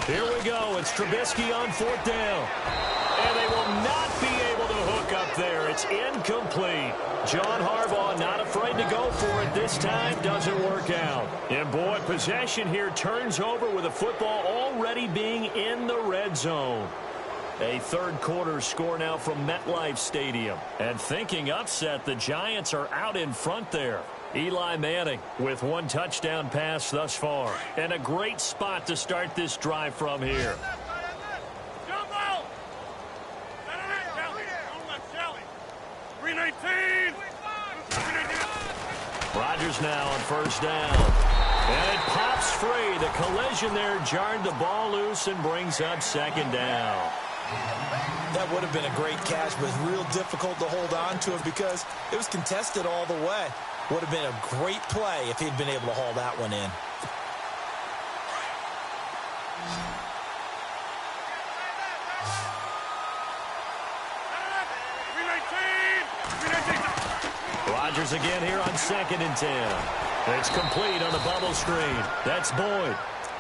Here we go. It's Trubisky on 4th down. And they will not be able to hook up there. It's incomplete. John Harbaugh not afraid to go for it this time. Doesn't work out. And boy, possession here turns over with the football already being in the red zone. A third quarter score now from MetLife Stadium. And thinking upset, the Giants are out in front there. Eli Manning with 1 touchdown pass thus far. And a great spot to start this drive from here. Jump out. 319. Rodgers now on 1st down. And it pops free. The collision there jarred the ball loose and brings up 2nd down. That would have been a great catch, but real difficult to hold on to it because it was contested all the way. Would have been a great play if he'd been able to haul that one in. Rodgers again here on 2nd and 10. It's complete on the bubble screen. That's Boyd.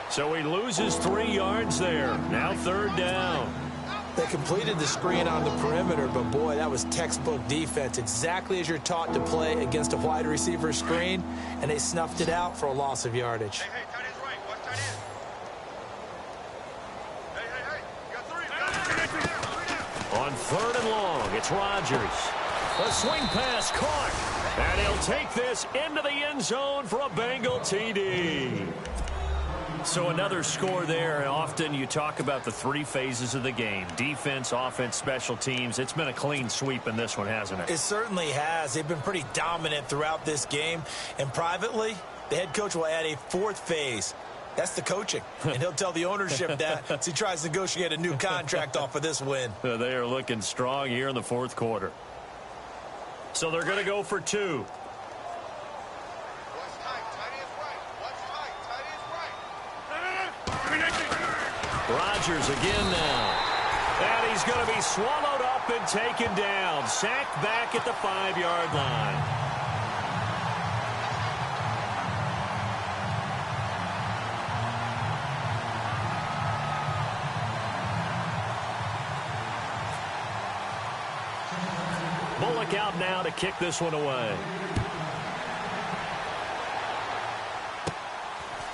So he loses 3 yards there. Now 3rd down. They completed the screen on the perimeter, but boy, that was textbook defense. Exactly as you're taught to play against a wide receiver screen, and they snuffed it out for a loss of yardage. Hey, tight end's right. Watch tight end. Hey. You got 3. On 3rd and long, it's Rodgers. A swing pass caught. And he'll take this into the end zone for a Bengal TD. So another score there. Often you talk about the 3 phases of the game. Defense, offense, special teams. It's been a clean sweep in this one, hasn't it? It certainly has. They've been pretty dominant throughout this game. And privately, the head coach will add a 4th phase. That's the coaching. And he'll tell the ownership that as he tries to negotiate a new contract off of this win. They are looking strong here in the 4th quarter. So they're going to go for 2. Watch tight. Tight end's right. Watch tight. Tight end's right. Rodgers again now. And he's going to be swallowed up and taken down. Sacked back at the 5-yard line. Bullock out now to kick this one away.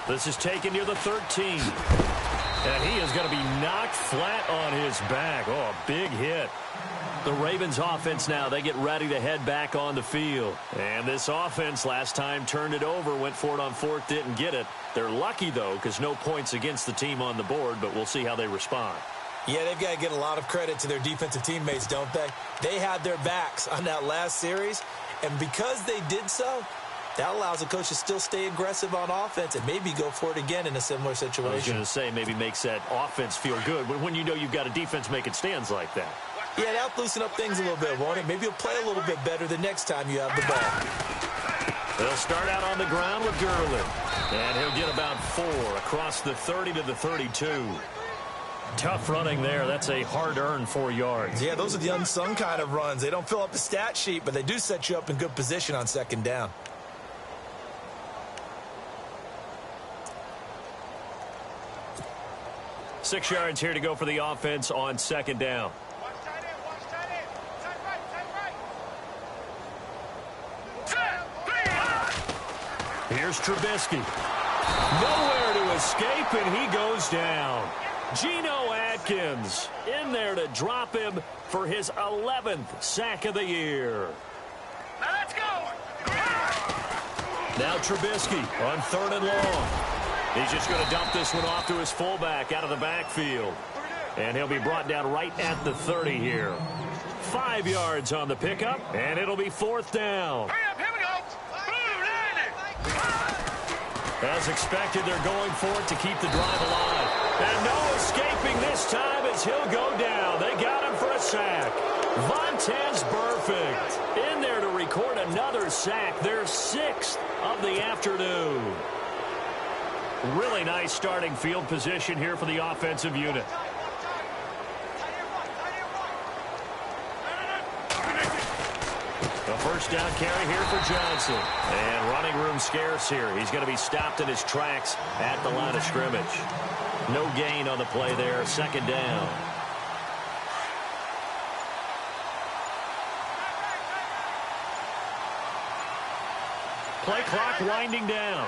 This is taken near the 13. And he is going to be knocked flat on his back. Oh, a big hit. The Ravens offense now, they get ready to head back on the field. And this offense last time turned it over, went for it on 4th, didn't get it. They're lucky, though, because no points against the team on the board, but we'll see how they respond. Yeah, they've got to get a lot of credit to their defensive teammates, don't they? They had their backs on that last series, and because they did so, That allows the coach to still stay aggressive on offense and maybe go for it again in a similar situation. I was going to say maybe makes that offense feel good when you know you've got a defense making stands like that. Yeah, that'll loosen up things a little bit, won't it? Maybe you'll play a little bit better the next time you have the ball. They'll start out on the ground with Gurley. And he'll get about 4 across the 30 to the 32. Tough running there. That's a hard-earned 4 yards. Yeah, those are the unsung kind of runs. They don't fill up the stat sheet, but they do set you up in good position on second down. Six yards here to go for the offense on second down. Watch tight end, watch tight end. Tight right. Here's Trubisky. Nowhere to escape, and he goes down. Geno Atkins in there to drop him for his 11th sack of the year. Now let's go. Now Trubisky on 3rd and long. He's just going to dump this one off to his fullback out of the backfield. And he'll be brought down right at the 30 here. 5 yards on the pickup, and it'll be 4th down. Hurry up, here we go. Blue, landing. As expected, they're going for it to keep the drive alive. And no escaping this time as he'll go down. They got him for a sack. Vontaze Burfict in there to record another sack. Their 6th of the afternoon. Really nice starting field position here for the offensive unit. The first down carry here for Johnson. And running room scarce here. He's going to be stopped in his tracks at the line of scrimmage. No gain on the play there. 2nd down. Play clock winding down.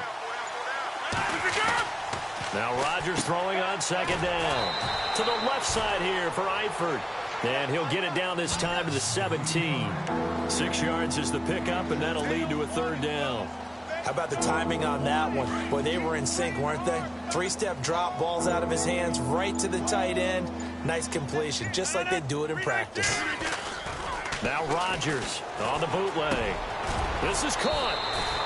Now Rodgers throwing on 2nd down. To the left side here for Eifert. And he'll get it down this time to the 17. 6 yards is the pickup, and that'll lead to a 3rd down. How about the timing on that one? Boy, they were in sync, weren't they? 3-step drop, balls out of his hands, right to the tight end. Nice completion, just like they do it in practice. Now Rodgers on the bootleg. This is caught,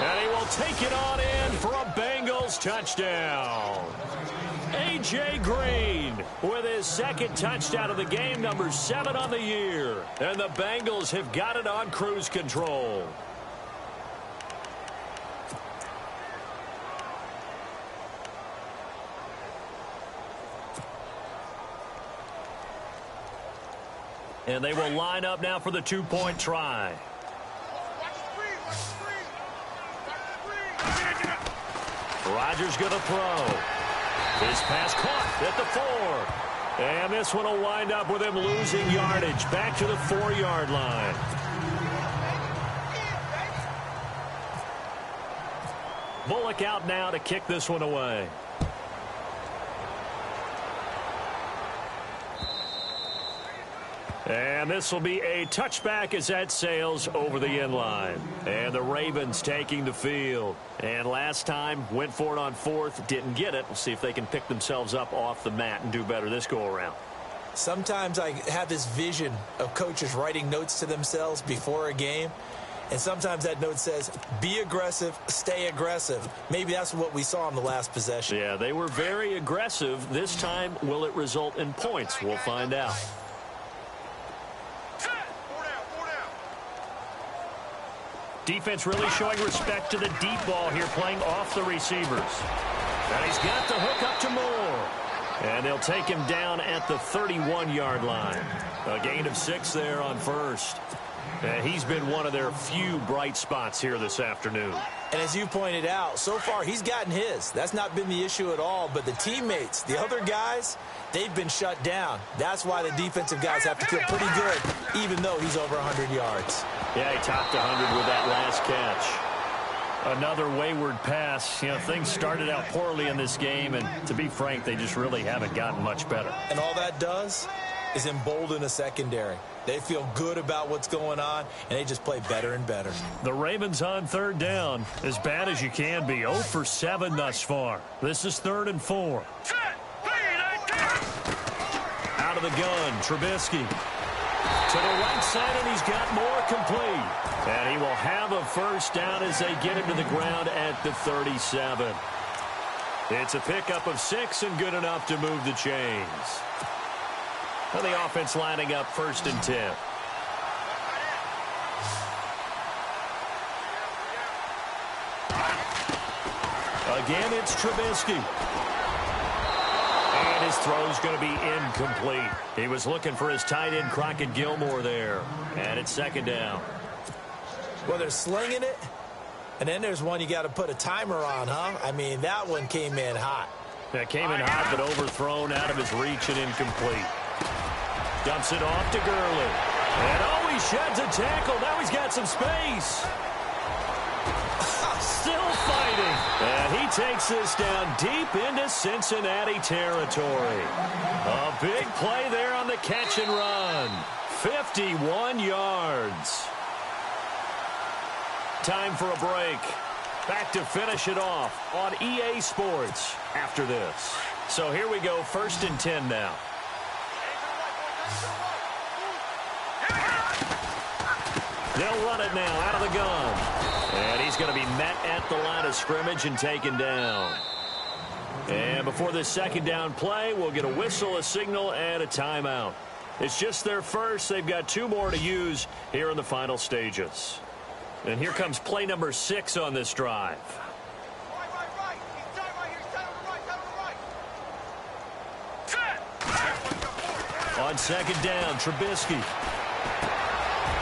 and he will take it on in for a Bengals touchdown. A.J. Green with his 2nd touchdown of the game, number 7 on the year. And the Bengals have got it on cruise control. And they will line up now for the 2-point try. Rodgers going to throw. His pass caught at the 4. And this one will wind up with him losing yardage back to the 4-yard line. Bullock out now to kick this one away. And this will be a touchback as that sails over the end line. And the Ravens taking the field. And last time, went for it on 4th, didn't get it. We'll see if they can pick themselves up off the mat and do better this go-around. Sometimes I have this vision of coaches writing notes to themselves before a game. And sometimes that note says, be aggressive, stay aggressive. Maybe that's what we saw in the last possession. Yeah, they were very aggressive. This time, will it result in points? We'll find out. Defense really showing respect to the deep ball here, playing off the receivers. And he's got the hook up to Moore. And they'll take him down at the 31-yard line. A gain of 6 there on 1st. And he's been one of their few bright spots here this afternoon. And as you pointed out, so far he's gotten his. That's not been the issue at all. But the teammates, the other guys, they've been shut down. That's why the defensive guys have to feel pretty good, even though he's over 100 yards. Yeah, he topped 100 with that last catch. Another wayward pass. You know, things started out poorly in this game, and to be frank, they just really haven't gotten much better. And all that does is embolden a secondary. They feel good about what's going on, and they just play better and better. The Ravens on 3rd down, as bad as you can be. 0 for 7 thus far. This is 3rd and 4. Out of the gun, Trubisky. To the right side, and he's got more complete. And he will have a first down as they get him to the ground at the 37. It's a pickup of 6 and good enough to move the chains. And the offense lining up 1st and 10. Again, it's Trubisky. And his throw's going to be incomplete. He was looking for his tight end, Crockett Gilmore, there. And it's 2nd down. Well, they're slinging it. And then there's one you got to put a timer on, huh? I mean, that one came in hot. That came in hot, but overthrown out of his reach and incomplete. Dumps it off to Gurley. And oh, he sheds a tackle. Now he's got some space. Still fighting. And he takes this down deep into Cincinnati territory. A big play there on the catch and run. 51 yards. Time for a break. Back to finish it off on EA Sports after this. So here we go, 1st and 10 now. They'll run it now out of the gun. And he's going to be met at the line of scrimmage and taken down. And before this 2nd down play, we'll get a whistle, a signal, and a timeout. It's just their first. They've got 2 more to use here in the final stages. And here comes play number 6 on this drive. Right. He's down right here. He's down on the right. On 2nd down, Trubisky.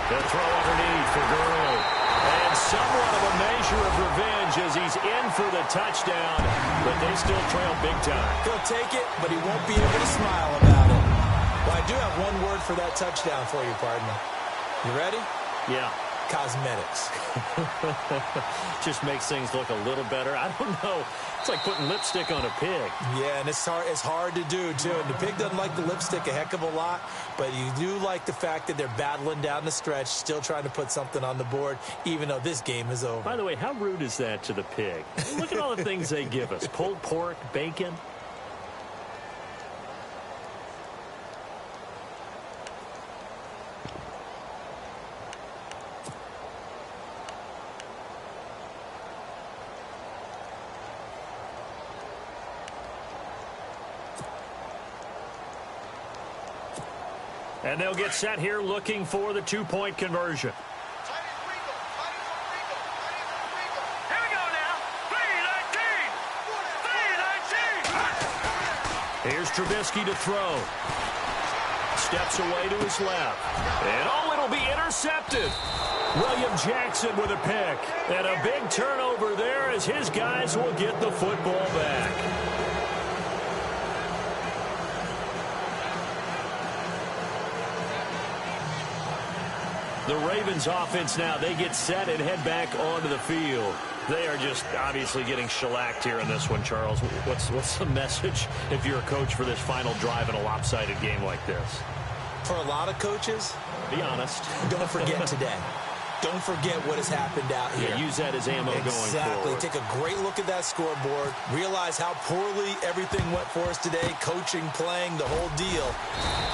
The throw underneath for Gurley. And somewhat of a measure of revenge as he's in for the touchdown, but they still trail big time. He'll take it, but he won't be able to smile about it. Well, I do have one word for that touchdown for you, partner. You ready? Yeah. Cosmetics. Just makes things look a little better. I don't know. It's like putting lipstick on a pig. Yeah, and it's hard to do, too. And the pig doesn't like the lipstick a heck of a lot, but you do like the fact that they're battling down the stretch, still trying to put something on the board, even though this game is over. By the way, how rude is that to the pig? Look at all the things they give us. Pulled pork, bacon. And they'll get set here looking for the 2-point conversion. Here we go now. 3-19. Here's Trubisky to throw. Steps away to his left. And oh, it'll be intercepted. William Jackson with a pick. And a big turnover there as his guys will get the football back. The Ravens offense now, they get set and head back onto the field. They are just obviously getting shellacked here in this one, Charles. What's the message if you're a coach for this final drive in a lopsided game like this? For a lot of coaches, be honest. Don't forget today. Don't forget what has happened out here. Yeah, use that as ammo going forward. Take a great look at that scoreboard. Realize how poorly everything went for us today. Coaching, playing, the whole deal.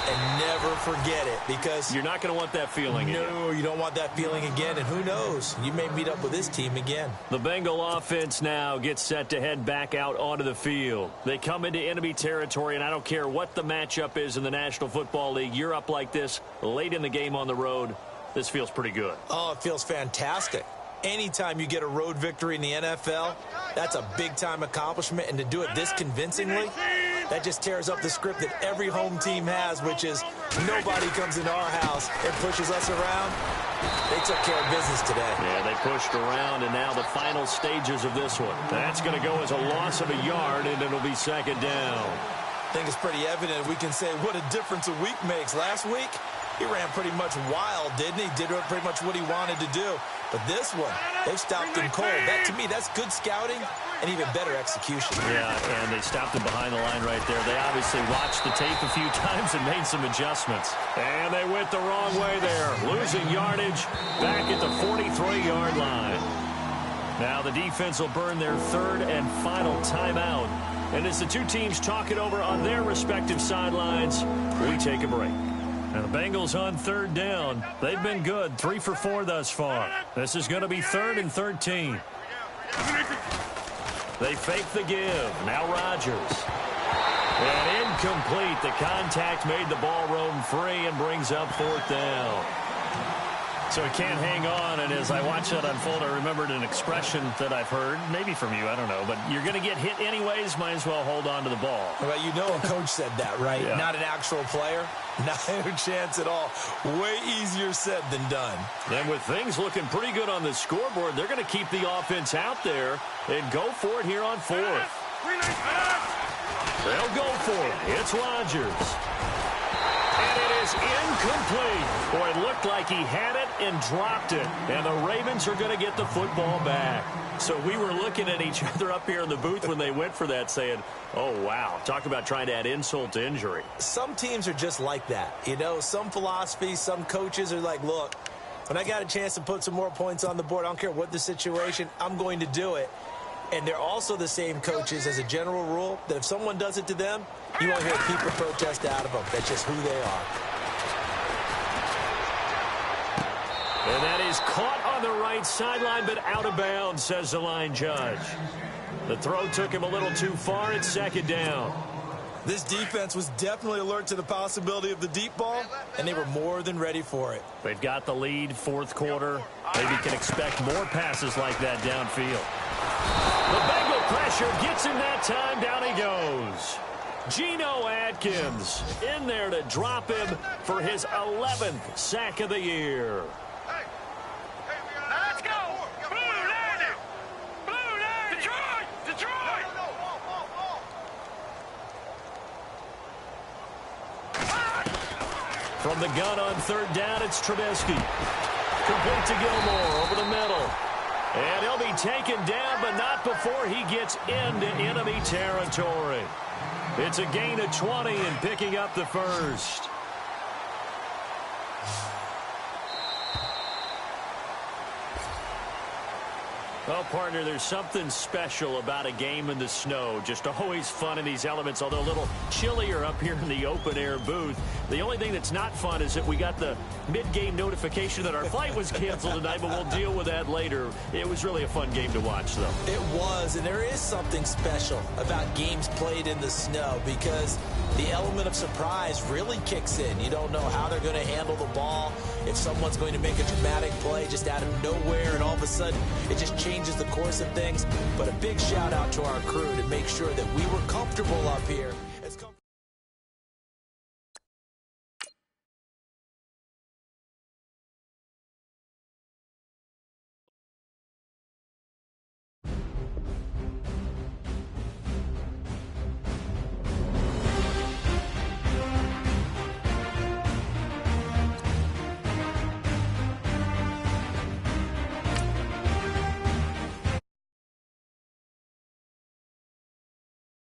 And never forget it, because you're not going to want that feeling again. No, you don't want that feeling again. And who knows? You may meet up with this team again. The Bengal offense now gets set to head back out onto the field. They come into enemy territory, and I don't care what the matchup is in the National Football League. You're up like this late in the game on the road. This feels pretty good. Oh, it feels fantastic. Anytime you get a road victory in the NFL, that's a big-time accomplishment. And to do it this convincingly, that just tears up the script that every home team has, which is nobody comes into our house and pushes us around. They took care of business today. Yeah, they pushed around, and now the final stages of this one. That's going to go as a loss of a yard, and it'll be 2nd down. I think it's pretty evident. We can say what a difference a week makes. Last week, he ran pretty much wild, didn't he? Did pretty much what he wanted to do. But this one, they've stopped him cold. That, to me, that's good scouting and even better execution. Yeah, and they stopped him behind the line right there. They obviously watched the tape a few times and made some adjustments. And they went the wrong way there, losing yardage back at the 43-yard line. Now the defense will burn their 3rd and final timeout. And as the two teams talk it over on their respective sidelines, we take a break. And the Bengals on third down. They've been good, 3 for 4 thus far. This is going to be 3rd and 13. They fake the give. Now Rodgers. And incomplete. The contact made the ball roam free and brings up 4th down. So he can't hang on, and as I watch that unfold, I remembered an expression that I've heard, maybe from you, I don't know, but you're going to get hit anyways, might as well hold on to the ball. Well, you know a coach said that, right? Yeah. Not an actual player. Not a chance at all. Way easier said than done. And with things looking pretty good on the scoreboard, they're going to keep the offense out there and go for it here on 4th. They'll go for it. It's Rodgers. And it is incomplete. Boy, it looked like he had it and dropped it. And the Ravens are going to get the football back. So we were looking at each other up here in the booth when they went for that saying, oh, wow, talk about trying to add insult to injury. Some teams are just like that. You know, some philosophies, some coaches are like, look, when I got a chance to put some more points on the board, I don't care what the situation, I'm going to do it. And they're also the same coaches as a general rule that if someone does it to them, you won't hear a peep or protest out of them. That's just who they are. And that is caught on the right sideline, but out of bounds, says the line judge. The throw took him a little too far. It's 2nd down. This defense was definitely alert to the possibility of the deep ball, and they were more than ready for it. They've got the lead, 4th quarter. Maybe can expect more passes like that downfield. The Bengal pressure gets him that time. Down he goes. Geno Atkins in there to drop him for his 11th sack of the year. Now let's go. Blue line. Blue line. Detroit. Detroit. From the gun on 3rd down, it's Trubisky. Complete to Gilmore over the middle. And he'll be taken down, but not before he gets into enemy territory. It's a gain of 20 and picking up the 1st. Well, partner, there's something special about a game in the snow. Just always fun in these elements, although a little chillier up here in the open-air booth. The only thing that's not fun is that we got the mid-game notification that our flight was canceled tonight, but we'll deal with that later. It was really a fun game to watch, though. It was, and there is something special about games played in the snow because the element of surprise really kicks in. You don't know how they're going to handle the ball, if someone's going to make a dramatic play just out of nowhere, and all of a sudden it just changes the course of things. But a big shout out to our crew to make sure that we were comfortable up here